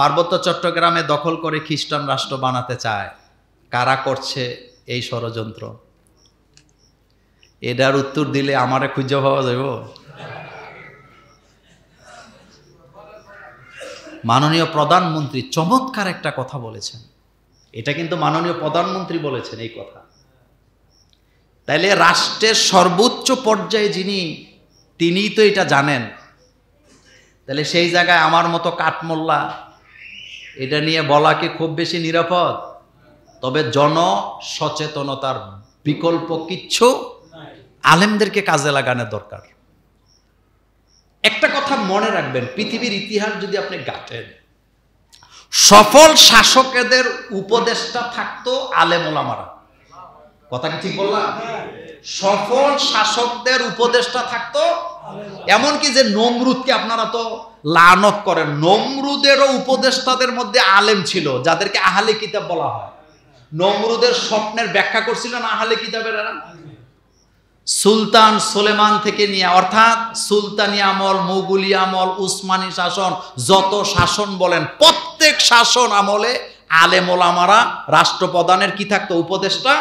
পার্বত্য চট্টগ্রামে দখল করে খ্রিস্টান রাষ্ট্র বানাতে চায়। কারা করছে এই ষড়যন্ত্র? এটার উত্তর দিলে আমারে খুঁজে পাওয়া যাব? মাননীয় প্রধানমন্ত্রী চমৎকার একটা কথা বলেছেন। এটা কিন্তু মাননীয় প্রধানমন্ত্রী বলেছেন এই কথা। তাইলে রাষ্ট্রের সর্বোচ্চ পর্যায়ে যিনি, তিনিই তো এটা জানেন। তাহলে সেই জায়গায় আমার মতো কাঠমোল্লা এটা নিয়ে বলা কি খুব বেশি নিরাপদ? তবে জনসচেতনতার বিকল্প কিচ্ছু, আলেমদেরকে কাজে লাগানোর দরকার। একটা কথা মনে রাখবেন, পৃথিবীর ইতিহাস যদি আপনি ঘাটেন, সফল শাসকেদের উপদেষ্টা থাকতো আলেম ওলামারা। কথা কি ঠিক বললাম? সফল শাসকদের উপদেষ্টা থাকতো। এমনকি যে নমরুদকে আপনারা তো লানত করেন, নমরুদেরও উপদেষ্টাদের মধ্যে আলেম ছিল, যাদেরকে আহলে কিতাব বলা হয়। নমরুদের স্বপ্নের ব্যাখ্যা করছিলেন আহলে কিতাবের এরা। সুলতান সুলেমান থেকে নিয়ে, অর্থাৎ সুলতানি আমল, মুঘলি আমল, উসমানী শাসন, যত শাসন বলেন, প্রত্যেক শাসন আমলে আলেম ওলামারা রাষ্ট্রপ্রধানের কি থাকতো? উপদেষ্টা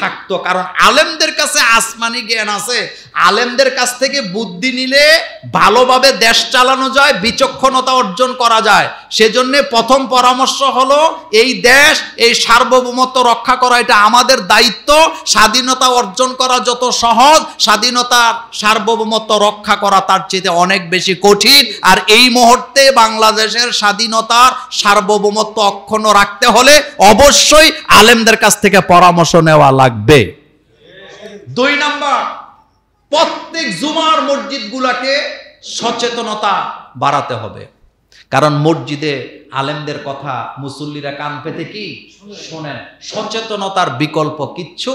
থাকতো। কারণ আলেমদের কাছে আসমানি জ্ঞান আছে, আলেমদের কাছ থেকে বুদ্ধি নিলে ভালোভাবে দেশ চালানো যায়, বিচক্ষণতা অর্জন করা যায়। সেজন্য প্রথম পরামর্শ হলো এই দেশ, এই সার্বভৌমত্ব রক্ষা করা এটা আমাদের দায়িত্ব। স্বাধীনতা অর্জন করা যত সহজ, স্বাধীনতার সার্বভৌমত্ব রক্ষা করা তার চেয়ে অনেক বেশি কঠিন। আর এই মুহূর্তে বাংলাদেশের স্বাধীনতার সার্বভৌমত্ব অক্ষুণ্ণ রাখতে হলে অবশ্যই আলেমদের কাছ থেকে পরামর্শ নেওয়া লাগবে। 2 নাম্বার, প্রত্যেক জুমার মসজিদগুলোকে সচেতনতা বাড়াতে হবে। কারণ মসজিদে আলেমদের কথা মুসল্লিরা কান পেতে কি শোনেন। সচেতনতার বিকল্প কিচ্ছু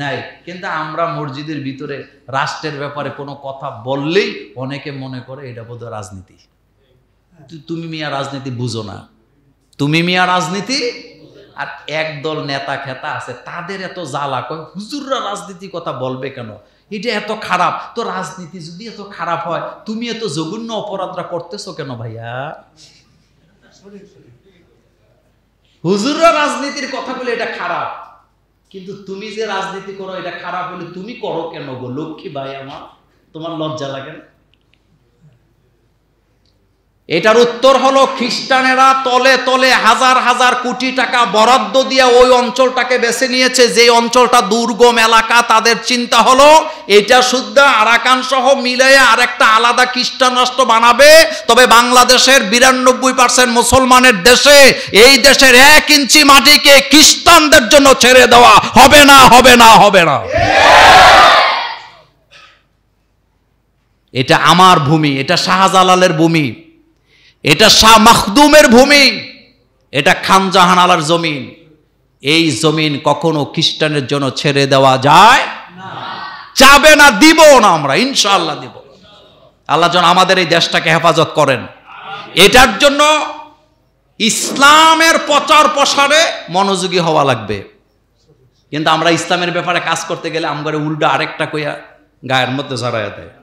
নাই। কিন্তু আমরা মসজিদের ভিতরে রাষ্ট্রের ব্যাপারে কোনো কথা বললেই অনেকে মনে করে এটা বোধহয় রাজনীতি। তুমি মিয়া রাজনীতি বুঝো না, তুমি মিয়া রাজনীতি। আর একদল নেতা খেতা আছে, তাদের এত জ্বালা, কয় হুজুররা রাজনীতি কথা বলবে কেন, এটা এত খারাপ। তো রাজনীতি যদি এত খারাপ হয়, তুমি এত জঘন্য অপরাধরা করতেছো কেন ভাইয়া? হুজুররা রাজনীতির কথা বলে এটা খারাপ, কিন্তু তুমি যে রাজনীতি করো এটা খারাপ বলে তুমি করো কেন গো লক্ষ্মী ভাই আমার? তোমার লজ্জা লাগে না? এটার উত্তর হলো, খ্রিস্টানেরা তলে তলে হাজার হাজার কোটি টাকা বরাদ্দ দিয়ে ওই অঞ্চলটাকে বেছে নিয়েছে, যে অঞ্চলটা দুর্গম এলাকা। তাদের চিন্তা হলো এটা শুদ্ধ আরাকান সহ মিলিয়ে আরেকটা আলাদা খ্রিস্টান রাষ্ট্র বানাবে। তবে বাংলাদেশের 92% মুসলমানের দেশে, এই দেশের 1 ইঞ্চি মাটিকে খ্রিস্টানদের জন্য ছেড়ে দেওয়া হবে না, হবে না, হবে না। এটা আমার ভূমি, এটা শাহজালালের ভূমি, এটা শাহ মাখদুমের ভূমি, এটা খান জাহান আলার জমিন। এই জমিন কখনো খ্রিস্টানের জন্য ছেড়ে দেওয়া যায় না, যাবে না, দিব না আমরা, ইনশাআল্লাহ দিব। আল্লাহ যেন আমাদের এই দেশটাকে হেফাজত করেন। এটার জন্য ইসলামের প্রচার প্রসারে মনোযোগী হওয়া লাগবে। কিন্তু আমরা ইসলামের ব্যাপারে কাজ করতে গেলে আমগরে উল্টা আরেকটা কইয়া গায়ের মধ্যে জড়াইয়া দেয়।